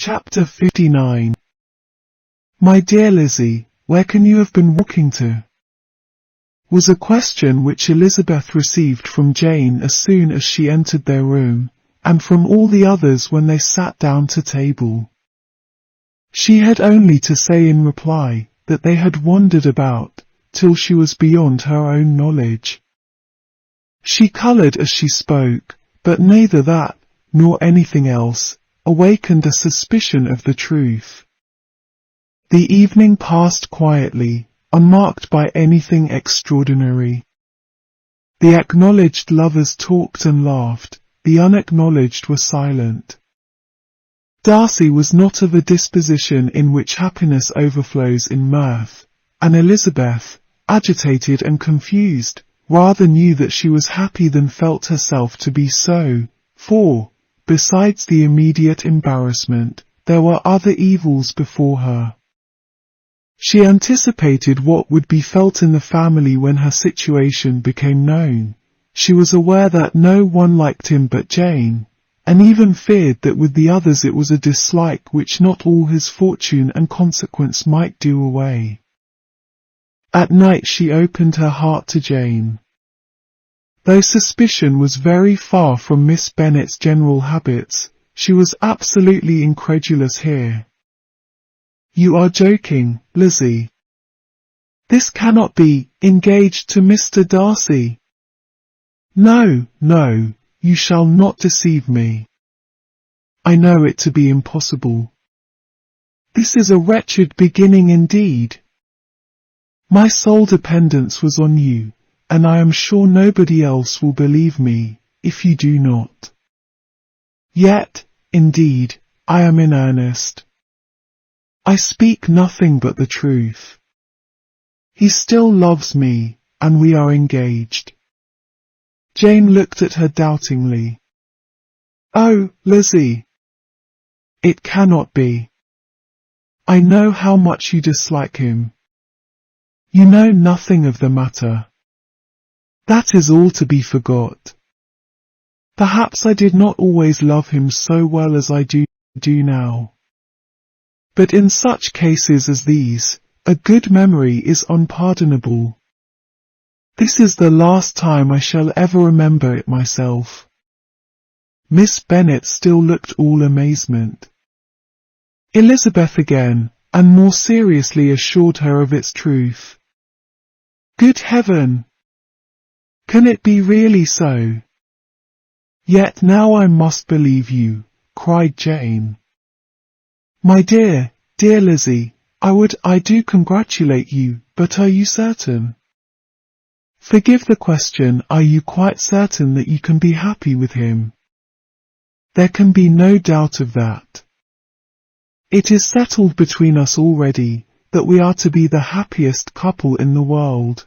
Chapter 59. My dear Lizzie, where can you have been walking to? Was a question which Elizabeth received from Jane as soon as she entered their room, and from all the others when they sat down to table. She had only to say in reply that they had wandered about, till she was beyond her own knowledge. She coloured as she spoke, but neither that, nor anything else, awakened a suspicion of the truth. The evening passed quietly, unmarked by anything extraordinary. The acknowledged lovers talked and laughed, the unacknowledged were silent. Darcy was not of a disposition in which happiness overflows in mirth, and Elizabeth, agitated and confused, rather knew that she was happy than felt herself to be so, for, besides the immediate embarrassment, there were other evils before her. She anticipated what would be felt in the family when her situation became known. She was aware that no one liked him but Jane, and even feared that with the others it was a dislike which not all his fortune and consequence might do away. At night she opened her heart to Jane. Though suspicion was very far from Miss Bennet's general habits, she was absolutely incredulous here. You are joking, Lizzie. This cannot be, engaged to Mr. Darcy. No, no, you shall not deceive me. I know it to be impossible. This is a wretched beginning indeed. My sole dependence was on you, and I am sure nobody else will believe me, if you do not. Yet, indeed, I am in earnest. I speak nothing but the truth. He still loves me, and we are engaged. Jane looked at her doubtingly. Oh, Lizzie! It cannot be. I know how much you dislike him. You know nothing of the matter. That is all to be forgot. Perhaps I did not always love him so well as I do now. But in such cases as these, a good memory is unpardonable. This is the last time I shall ever remember it myself. Miss Bennet still looked all amazement. Elizabeth again, and more seriously assured her of its truth. Good heaven! Can it be really so? Yet now I must believe you, cried Jane. My dear, dear Lizzie, I do congratulate you, but are you certain? Forgive the question, are you quite certain that you can be happy with him? There can be no doubt of that. It is settled between us already, that we are to be the happiest couple in the world.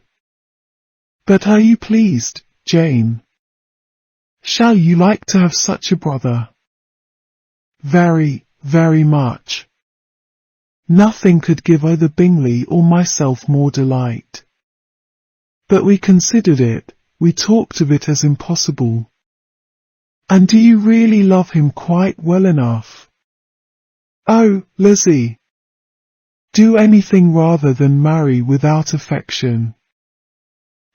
But are you pleased, Jane? Shall you like to have such a brother? Very, very much. Nothing could give either Bingley or myself more delight. But we considered it, we talked of it as impossible. And do you really love him quite well enough? Oh, Lizzie! Do anything rather than marry without affection.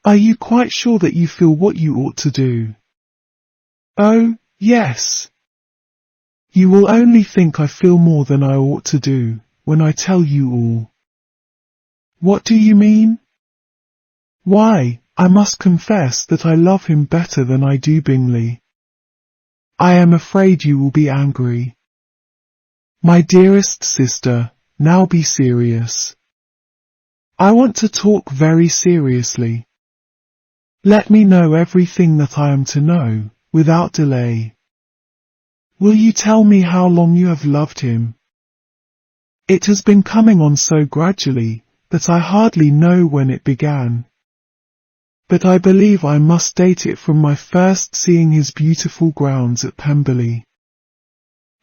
Are you quite sure that you feel what you ought to do? Oh, yes. You will only think I feel more than I ought to do, when I tell you all. What do you mean? Why, I must confess that I love him better than I do Bingley. I am afraid you will be angry. My dearest sister, now be serious. I want to talk very seriously. Let me know everything that I am to know, without delay. Will you tell me how long you have loved him? It has been coming on so gradually, that I hardly know when it began. But I believe I must date it from my first seeing his beautiful grounds at Pemberley.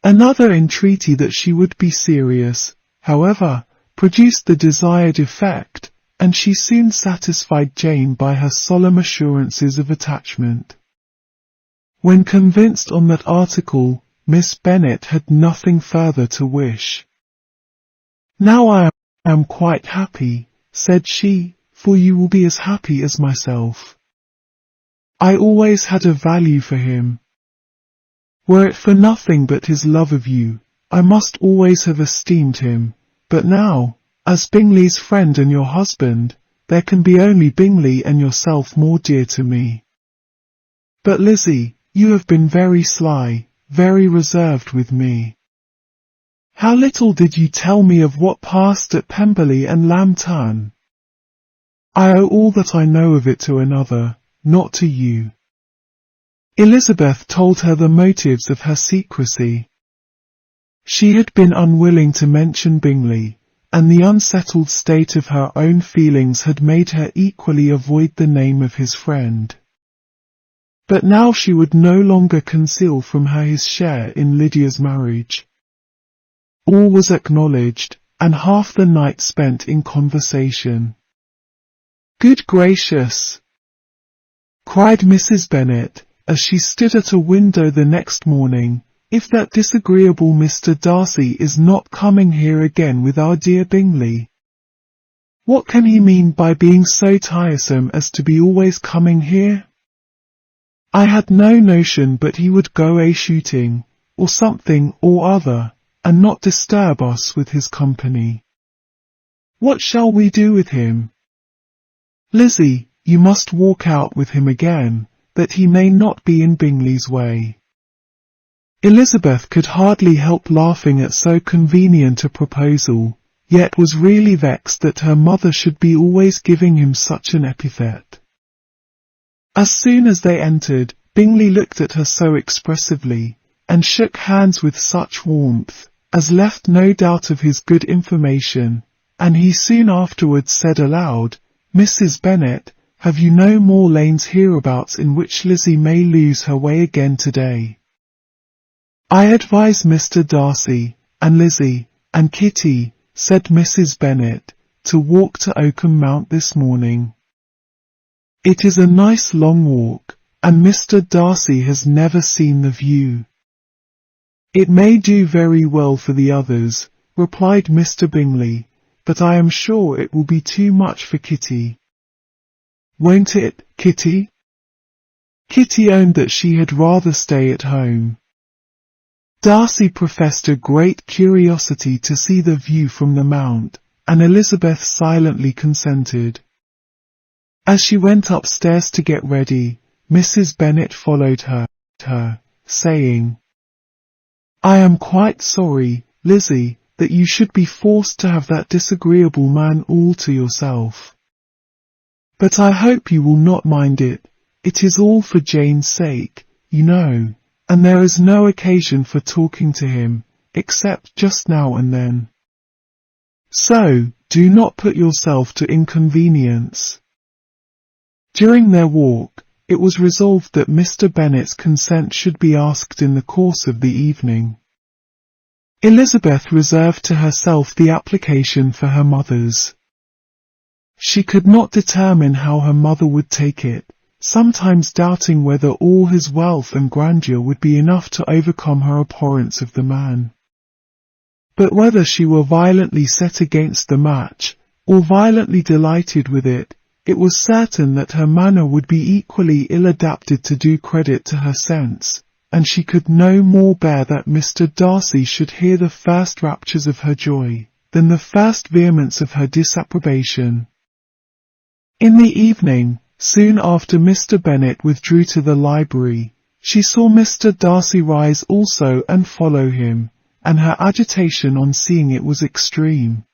Another entreaty that she would be serious, however, produced the desired effect, and she soon satisfied Jane by her solemn assurances of attachment. When convinced on that article, Miss Bennet had nothing further to wish. "Now I am quite happy," said she, "for you will be as happy as myself. I always had a value for him. Were it for nothing but his love of you, I must always have esteemed him, but now, as Bingley's friend and your husband, there can be only Bingley and yourself more dear to me. But Lizzie, you have been very sly, very reserved with me. How little did you tell me of what passed at Pemberley and Lambton? I owe all that I know of it to another, not to you." Elizabeth told her the motives of her secrecy. She had been unwilling to mention Bingley, and the unsettled state of her own feelings had made her equally avoid the name of his friend. But now she would no longer conceal from her his share in Lydia's marriage. All was acknowledged, and half the night spent in conversation. "Good gracious!" cried Mrs. Bennet, as she stood at a window the next morning, "if that disagreeable Mr. Darcy is not coming here again with our dear Bingley! What can he mean by being so tiresome as to be always coming here? I had no notion but he would go a-shooting, or something or other, and not disturb us with his company. What shall we do with him? Lizzie, you must walk out with him again, that he may not be in Bingley's way." Elizabeth could hardly help laughing at so convenient a proposal, yet was really vexed that her mother should be always giving him such an epithet. As soon as they entered, Bingley looked at her so expressively, and shook hands with such warmth, as left no doubt of his good information, and he soon afterwards said aloud, "Mrs. Bennet, have you no more lanes hereabouts in which Lizzie may lose her way again today? I advise Mr. Darcy, and Lizzie, and Kitty," said Mrs. Bennet, "to walk to Oakham Mount this morning. It is a nice long walk, and Mr. Darcy has never seen the view." "It may do very well for the others," replied Mr. Bingley, "but I am sure it will be too much for Kitty." "Won't it, Kitty?" Kitty owned that she had rather stay at home. Darcy professed a great curiosity to see the view from the mount, and Elizabeth silently consented. As she went upstairs to get ready, Mrs. Bennet followed her, saying, "I am quite sorry, Lizzie, that you should be forced to have that disagreeable man all to yourself. But I hope you will not mind it. It is all for Jane's sake, you know, and there is no occasion for talking to him, except just now and then. So, do not put yourself to inconvenience." During their walk, it was resolved that Mr. Bennet's consent should be asked in the course of the evening. Elizabeth reserved to herself the application for her mother's. She could not determine how her mother would take it, sometimes doubting whether all his wealth and grandeur would be enough to overcome her abhorrence of the man. But whether she were violently set against the match, or violently delighted with it, it was certain that her manner would be equally ill-adapted to do credit to her sense, and she could no more bear that Mr. Darcy should hear the first raptures of her joy, than the first vehemence of her disapprobation. In the evening, soon after Mr. Bennet withdrew to the library, she saw Mr. Darcy rise also and follow him, and her agitation on seeing it was extreme.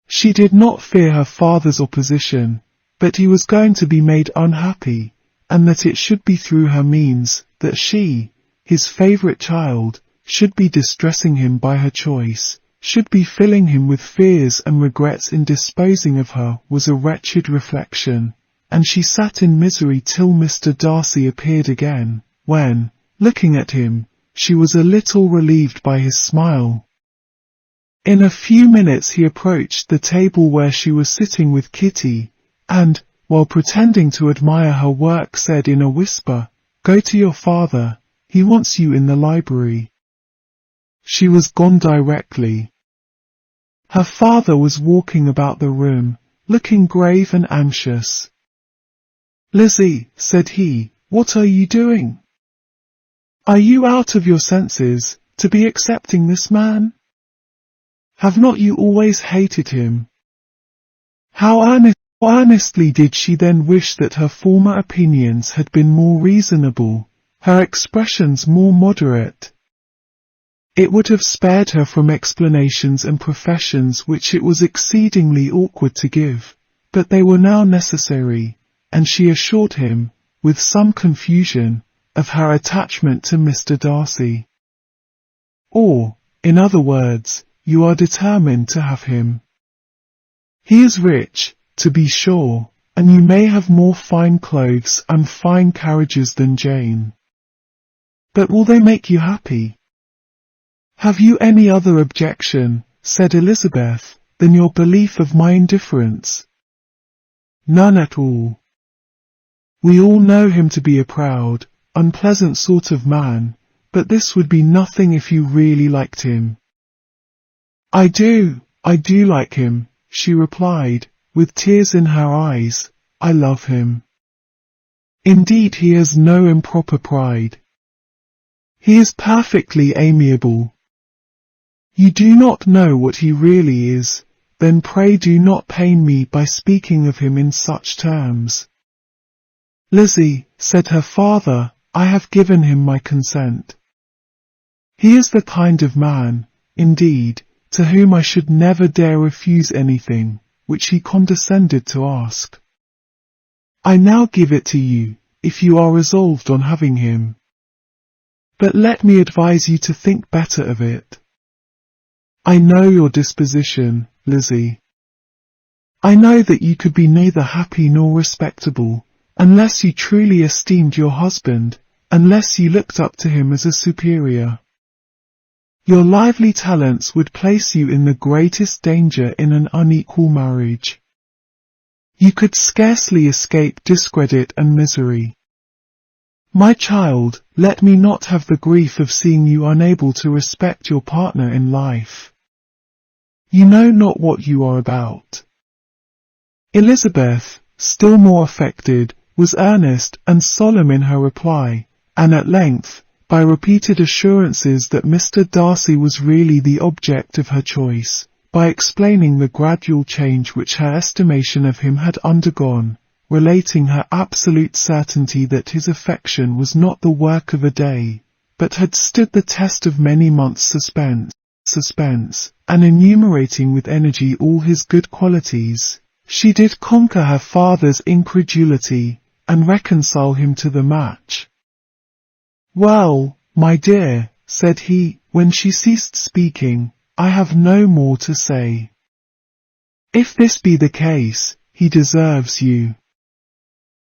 She did not fear her father's opposition, but he was going to be made unhappy, and that it should be through her means, that she, his favourite child, should be distressing him by her choice, should be filling him with fears and regrets in disposing of her, was a wretched reflection, and she sat in misery till Mr. Darcy appeared again, when, looking at him, she was a little relieved by his smile. In a few minutes he approached the table where she was sitting with Kitty, and, while pretending to admire her work, said in a whisper, "Go to your father, He wants you in the library." She was gone directly. Her father was walking about the room, looking grave and anxious. "Lizzie," said he, "what are you doing? Are you out of your senses, to be accepting this man? Have not you always hated him?" How earnestly did she then wish that her former opinions had been more reasonable, her expressions more moderate. It would have spared her from explanations and professions which it was exceedingly awkward to give, but they were now necessary, and she assured him, with some confusion, of her attachment to Mr. Darcy. Or, in other words, you are determined to have him. He is rich, to be sure, and you may have more fine clothes and fine carriages than Jane. But will they make you happy? Have you any other objection, said Elizabeth, than your belief of my indifference? None at all. We all know him to be a proud, unpleasant sort of man, but this would be nothing if you really liked him. I do like him, she replied, with tears in her eyes. I love him. Indeed, he has no improper pride. He is perfectly amiable. You do not know what he really is, then pray do not pain me by speaking of him in such terms. Lizzie, said her father, I have given him my consent. He is the kind of man, indeed, to whom I should never dare refuse anything, which he condescended to ask. I now give it to you, if you are resolved on having him. But let me advise you to think better of it. I know your disposition, Lizzie. I know that you could be neither happy nor respectable, unless you truly esteemed your husband, unless you looked up to him as a superior. Your lively talents would place you in the greatest danger in an unequal marriage. You could scarcely escape discredit and misery. My child, let me not have the grief of seeing you unable to respect your partner in life. You know not what you are about. Elizabeth, still more affected, was earnest and solemn in her reply, and at length, by repeated assurances that Mr. Darcy was really the object of her choice, by explaining the gradual change which her estimation of him had undergone, relating her absolute certainty that his affection was not the work of a day, but had stood the test of many months' suspense, and enumerating with energy all his good qualities, she did conquer her father's incredulity, and reconcile him to the match. Well, my dear, said he, when she ceased speaking, I have no more to say. If this be the case, he deserves you.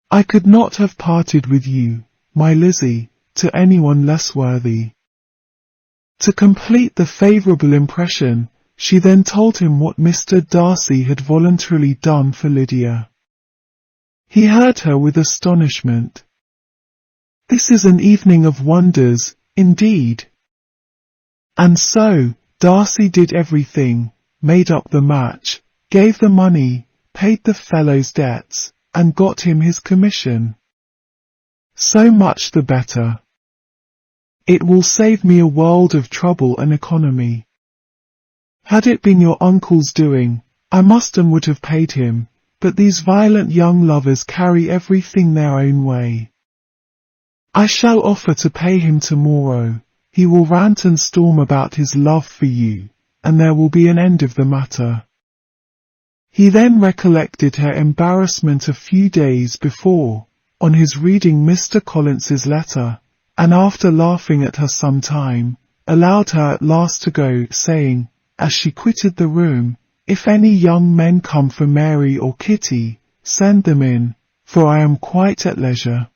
I could not have parted with you, my Lizzie, to anyone less worthy. To complete the favourable impression, she then told him what Mr. Darcy had voluntarily done for Lydia. He heard her with astonishment. This is an evening of wonders, indeed. And so, Darcy did everything, made up the match, gave the money, paid the fellow's debts, and got him his commission. So much the better. It will save me a world of trouble and economy. Had it been your uncle's doing, I must and would have paid him, but these violent young lovers carry everything their own way. I shall offer to pay him tomorrow. He will rant and storm about his love for you, and there will be an end of the matter. He then recollected her embarrassment a few days before, on his reading Mr. Collins's letter, and after laughing at her some time, allowed her at last to go, saying, as she quitted the room, if any young men come for Mary or Kitty, send them in, for I am quite at leisure.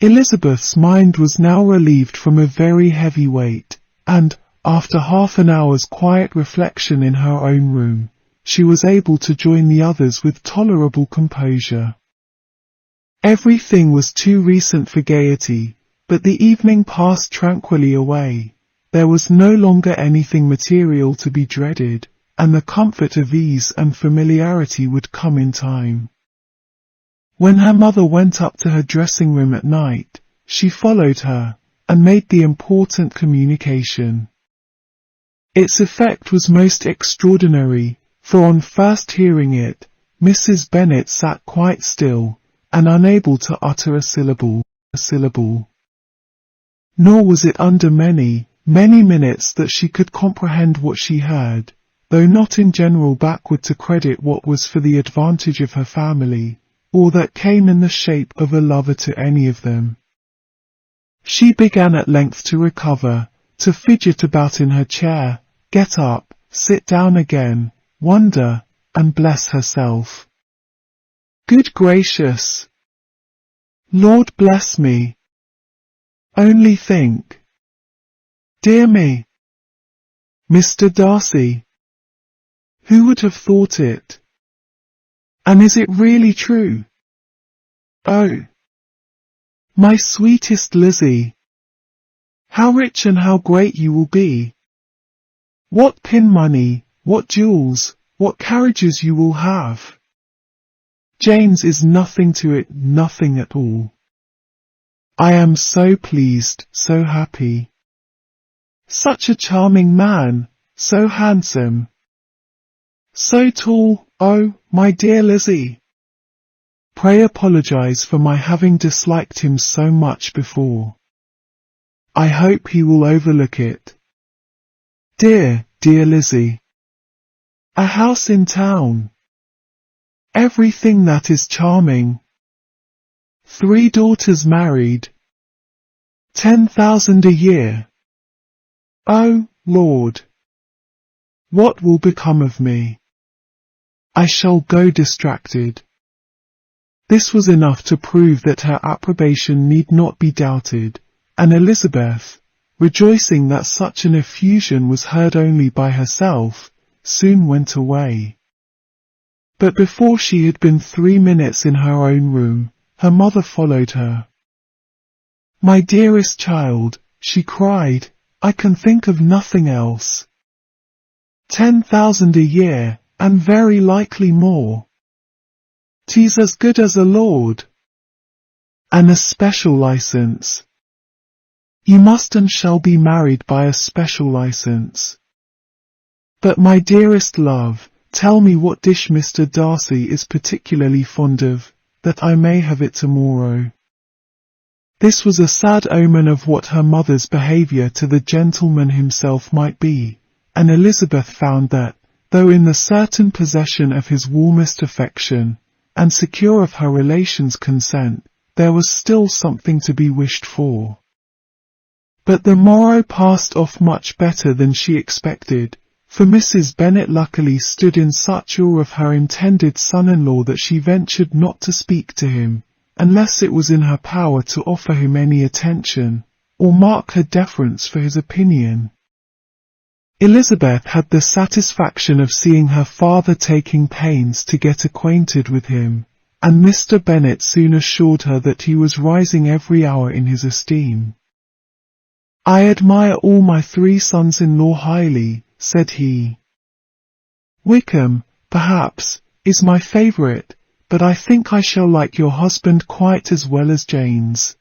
Elizabeth's mind was now relieved from a very heavy weight, and, after half an hour's quiet reflection in her own room, she was able to join the others with tolerable composure. Everything was too recent for gaiety, But the evening passed tranquilly away. There was no longer anything material to be dreaded, and the comfort of ease and familiarity would come in time. When her mother went up to her dressing room at night, she followed her, and made the important communication. Its effect was most extraordinary, for on first hearing it, Mrs. Bennet sat quite still, and unable to utter a syllable. Nor was it under many minutes that she could comprehend what she heard, though not in general backward to credit what was for the advantage of her family, or that came in the shape of a lover to any of them. She began at length to recover, to fidget about in her chair, get up, sit down again, wonder, and bless herself. Good gracious! Lord bless me! Only think! Dear me! Mr. Darcy! Who would have thought it? And is it really true? Oh! My sweetest Lizzie! How rich and how great you will be! What pin money, what jewels, what carriages you will have! Jane's is nothing to it, nothing at all. I am so pleased, so happy. Such a charming man, so handsome. So tall, oh, my dear Lizzie. Pray apologize for my having disliked him so much before. I hope he will overlook it. Dear, dear Lizzie. A house in town. Everything that is charming. 3 daughters married. 10,000 a year. Oh, Lord! What will become of me? I shall go distracted. This was enough to prove that her approbation need not be doubted, and Elizabeth, rejoicing that such an effusion was heard only by herself, soon went away. But before she had been 3 minutes in her own room, her mother followed her. My dearest child, she cried, I can think of nothing else. 10,000 a year, and very likely more. 'Tis as good as a lord. And a special licence. You must and shall be married by a special licence. But my dearest love, tell me what dish Mr. Darcy is particularly fond of, that I may have it tomorrow. This was a sad omen of what her mother's behaviour to the gentleman himself might be, and Elizabeth found that, though in the certain possession of his warmest affection, and secure of her relations' consent, there was still something to be wished for. But the morrow passed off much better than she expected, for Mrs. Bennet luckily stood in such awe of her intended son-in-law that she ventured not to speak to him, unless it was in her power to offer him any attention, or mark her deference for his opinion. Elizabeth had the satisfaction of seeing her father taking pains to get acquainted with him, and Mr. Bennet soon assured her that he was rising every hour in his esteem. I admire all my 3 sons-in-law highly, said he. Wickham, perhaps, is my favourite, but I think I shall like your husband quite as well as Jane's.